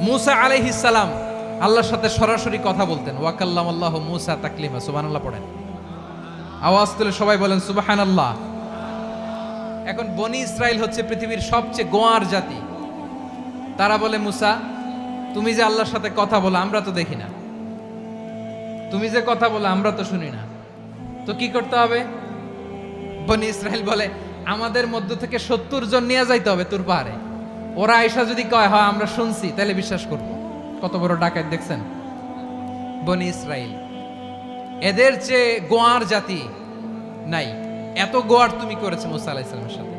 মুসা আলাইহিস সালাম আল্লাহর সাথে সরাসরি কথা বলতেন। ওয়াকাল্লামাল্লাহু মুসা তাকলিমা। সুবহানাল্লাহ পড়েন, আওয়াজ তুলে সবাই বলেন সুবহানাল্লাহ। এখন বনি ইসরাইল হচ্ছে পৃথিবীর সবচেয়ে গোয়ার জাতি। তারা বলে, মুসা তুমি যে আল্লাহর সাথে কথা বলো আমরা তো দেখি না, তুমি যে কথা বলো আমরা তো শুনি না, তো কি করতে হবে? বনি ইসরাইল বলে, আমাদের মধ্য থেকে 70 জন নিয়ে যাইতে হবে তুর পাহাড়ে। ওরা আয়েশা যদি কয় হয় আমরা শুনছি, তাহলে বিশ্বাস করব। কত বড় ডাকাত দেখছেন বনি ইসরাইল। এদের চেয়ে গোয়ার জাতি নাই। এত গোয়ার তুমি করেছে মুসা আলাইহিস সালামের সাথে।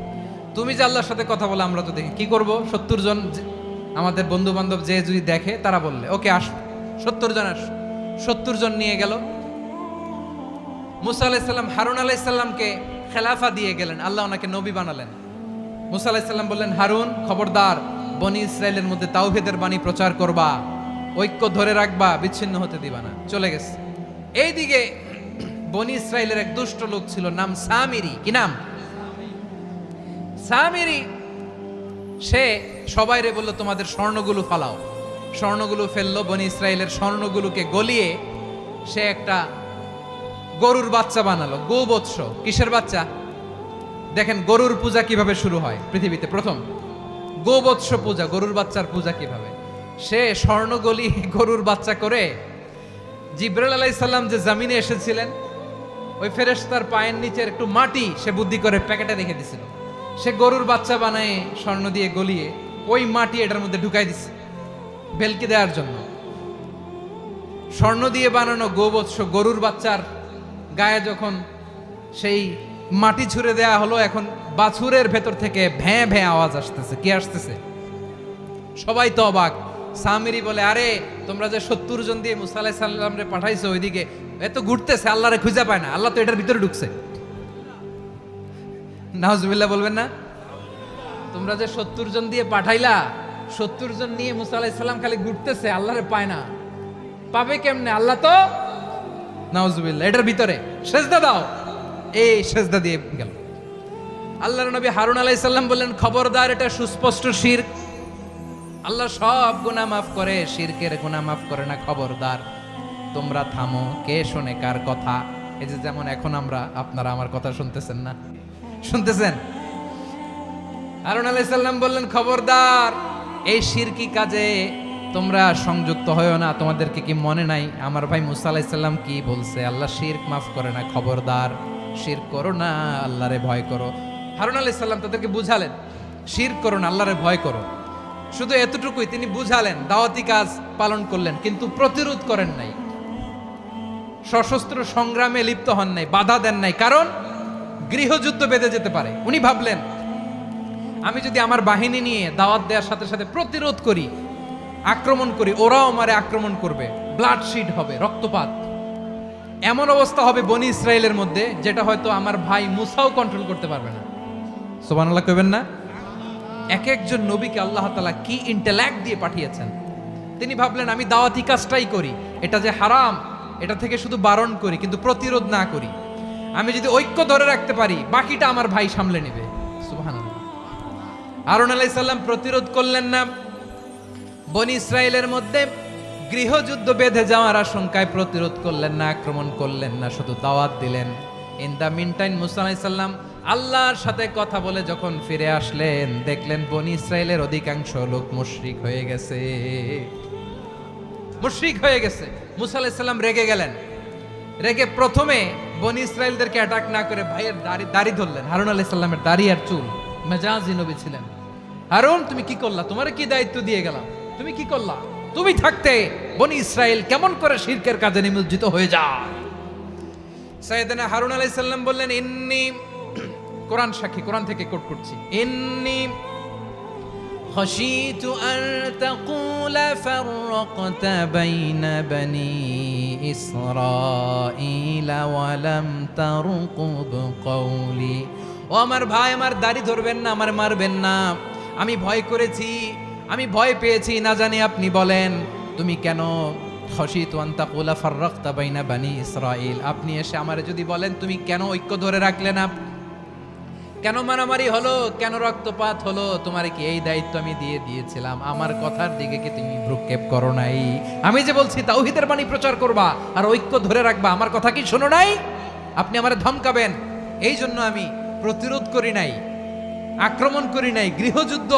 তুমি যে আল্লাহর সাথে কথা বলে আমরা তো দেখি, কি করব? 70 জন আমাদের বন্ধু বান্ধব যে যদি দেখে, তারা বললে ওকে আসো, 70 জন আসো। 70 জন নিয়ে গেল। মুসা আলাইহিস সালাম হারুন আলাইহিস সালামকে খেলাফা দিয়ে গেলেন, আল্লাহ ওনাকে নবী বানালেন। মুসা আলাইহিস সালাম বললেন, হারুন খবরদার, বনি ইসরাইলের মধ্যে তাওহীদের বাণী প্রচার করবা, ঐক্য ধরে রাখবা, বিচ্ছিন্ন হতে দিবা না। চলে গেছে। এইদিকে বনি ইসরাইলের এক দুষ্ট লোক ছিল, নাম সামিরি। কি নাম? সামিরি। সে সবাইরে বলল, তোমাদের স্বর্ণগুলো ফালাও। স্বর্ণগুলো ফেললো। বনি ইসরাইলের স্বর্ণগুলোকে গলিয়ে সে একটা গরুর বাচ্চা বানালো। গোবৎস। কিসের বাচ্চা? দেখেন গরুর পূজা কিভাবে শুরু হয় পৃথিবীতে প্রথম। গোবৎস পূজা, গরুর বাচ্চার পূজা কিভাবে। সে স্বর্ণ গলি গরুর বাচ্চা করে, জিবরাইল আলাইহিস সালাম যে জমিনে এসেছিলেন, ওই ফেরেশতার পায়ের নিচের একটু মাটি সে বুদ্ধি করে প্যাকেটে রেখে দিছিল। সে গরুর বাচ্চা বানায় স্বর্ণ দিয়ে গলিয়ে ওই মাটি এটার মধ্যে ঢুকাই দিছে ভেলকি দেওয়ার জন্য। স্বর্ণ দিয়ে বানানো গোবৎস গরুর বাচ্চার গায়ে যখন সেই মাটি ছুঁড়ে দেয়া হলো, এখন বাছুরের ভেতর থেকে ভ্যাঁ ভ্যাঁ আওয়াজ আসতেছে। কি আসতেছে? সবাই তো অবাক। সামিরি বলে, আরে তোমরা যে 70 জন দিয়ে মুসা আলাইহিস সালাম রে পাঠাইছো, ওইদিকে এত ঘুরতেছে, আল্লাহরে খুঁজে পায় না, আল্লাহ তো এটার ভিতরে ঢুকছে। নাউজুবিল্লাহ বলবেন না? তোমরা যে 70 জন দিয়ে পাঠাইলা, 70 জন নিয়ে মুসা আলাইহিস সালাম খালি ঘুরতেছে, আল্লাহরে পায় না। পাবে কেমনে? আল্লাহ তো, নাউজুবিল্লাহ, এটার ভিতরে সেজদা দাও। এই সেজদা দিয়ে গেল। আল্লাহর নবী হারুন আলাইহিস সালাম বললেন, খবরদার, এটা সুস্পষ্ট শিরক। আল্লাহ সব গুনাহ মাফ করে, শিরকের গুনাহ মাফ করে না। খবরদার, তোমরা থামো। কে শোনে কার কথা? এই যে যেমন এখন আপনারা আমার কথা শুনতেছেন না? শুনতেছেন? হারুন আলাইহিস সালাম বললেন, খবরদার, এই শিরকি কাজে তোমরা সংযুক্ত হয়ো না। তোমাদেরকে কি মনে নাই আমার ভাই মুসা আলাইহিস সালাম কি বলছে? আল্লাহ শিরক মাফ করে না। খবরদার, শিরক করো না, আল্লাহরে ভয় করো। হারুন আলাইহিস সালাম তাদেরকে বুঝালেন, শিরক করো না, আল্লাহরে ভয় করো। শুধু এতটুকুই তিনি বুঝালেন, দাওয়াতি কাজ পালন করলেন, কিন্তু প্রতিরোধ করেন নাই, সশস্ত্র সংগ্রামে লিপ্ত হন নাই, বাধা দেন নাই। কারণ গৃহযুদ্ধ বেঁধে যেতে পারে। উনি ভাবলেন, আমি যদি আমার বাহিনী নিয়ে দাওয়াত দেওয়ার সাথে সাথে প্রতিরোধ করি, আক্রমণ করি, ওরাও আমারে আক্রমণ করবে, ব্লাডশিড হবে, রক্তপাত। এমন অবস্থা হবে বনি ইসরায়েলের মধ্যে, যেটা হয়তো আমার ভাই মুসাও কন্ট্রোল করতে পারবে না। সুবহানাল্লাহ কইবেন না? এক একজন নবীকে আল্লাহ তাআলা কি ইন্টেলেক্ট দিয়ে পাঠিয়েছেন। তিনি ভাবলেন, আমি দাওয়াতি কাজটাই করি, এটা যে হারাম এটা থেকে শুধু বারণ করি, কিন্তু প্রতিরোধ না করি। আমি যদি ঐক্য ধরে রাখতে পারি, বাকিটা আমার ভাই সামলে নেবে। সুবহানাল্লাহ। হারুন আলাইহিস সালাম প্রতিরোধ করলেন না। বনি ইসরায়েলের মধ্যে গৃহযুদ্ধ বেঁধে যাওয়ার আশঙ্কায় প্রতিরোধ করলেন না, আক্রমণ করলেন না, শুধু দাওয়াত দিলেন। ইন দা মিন টাইম মুসা আলাইহিস সালাম আল্লাহর সাথে কথা বলে যখন ফিরে আসলেন, দেখলেন বনি ইসরায়েলের অধিকাংশ লোক মুশরিক হয়ে গেছে। মুশরিক হয়ে গেছে। মুসা আলাইহিস সালাম রেগে গেলেন। রেগে প্রথমে বনি ইসরায়েলদেরকে অ্যাটাক না করে ভাইয়ের দাড়ি ধরলেন। হারুন আলাইহিস সালামের দাড়ি আর চুল। মেজাজি নবী ছিলেন। হারুন, তুমি কি করলা? তোমার কি দায়িত্ব দিয়ে গেলাম, তুমি কি করলা? তুমি থাকতে বনি ইসরায়েল কেমন করে শিরকের কাজে নিমজ্জিত হয়ে যায়? সাইয়েদনা হারুন আলাইহিস সালাম বললেন, ইন্নী, কোরআন সাক্ষী, কোরআন থেকে কোট করছি, ইন্নী খাশিতু আন তাকুলা ফাররাকতা বাইনা বনি ইসরাঈলা ওয়া লাম তারকুব কওলি। ও আমার ভাই, আমার দাড়ি ধরবেন না, আমার মারবেন না। আমি ভয় করেছি, আমি ভয় পেয়েছি, না জানি আপনি বলেন তুমি কেন খাশিতু আন তাকুলা ফাররাকতা বাইনা বনি ইসরাঈল, আপনি এসে আমারে যদি বলেন তুমি কেন ঐক্য ধরে রাখলে না, কেন মারামারি হলো, কেন রক্তপাত হলো? তোমার কি এই দায়িত্ব আমি দিয়েছিলাম? আমার কথার দিকে কি তুমি ভ্রুক্ষেপ করো নাই? আমি যে বলছি তাওহীদের বাণী প্রচার করবা আর ঐক্য ধরে রাখবা, আমার কথা কি শোনো নাই? আপনি আমারে ধমকাবেন, এই জন্য আমি প্রতিরোধ করি নাই, আক্রমণ করি নাই, গৃহযুদ্ধ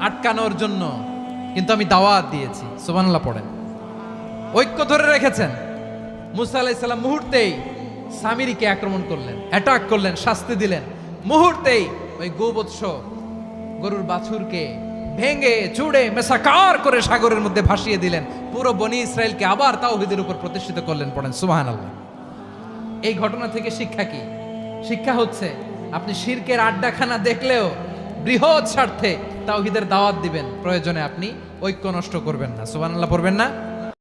আটকানোর জন্য, কিন্তু আমি দাওয়াত দিয়েছি। সুবহানাল্লাহ পড়েন। ঐক্য ধরে রেখেছেন। মুসা আলাইহিস সালাম মুহূর্তেই সামিরীকে আক্রমণ করলেন, অ্যাটাক করলেন, শাস্তি দিলেন। মুহূর্তেই ওই গোবৎস গরুর বাছুরকে ভেঙে চুড়ে মেসাকার করে সাগরের মধ্যে ভাসিয়ে দিলেন। পুরো বনি ইসরায়েলকে আবার তাওহীদের উপর প্রতিষ্ঠিত করলেন। পড়েন সুবহানাল্লাহ। এই ঘটনা থেকে শিক্ষা কি? শিক্ষা হচ্ছে আপনি শিরকের আড্ডাখানা দেখলেও বৃহৎ স্বার্থে তাওহীদের দাওয়াত দিবেন, প্রয়োজনে আপনি ঐক্য নষ্ট করবেন না। সুবহানাল্লাহ পড়বেন না?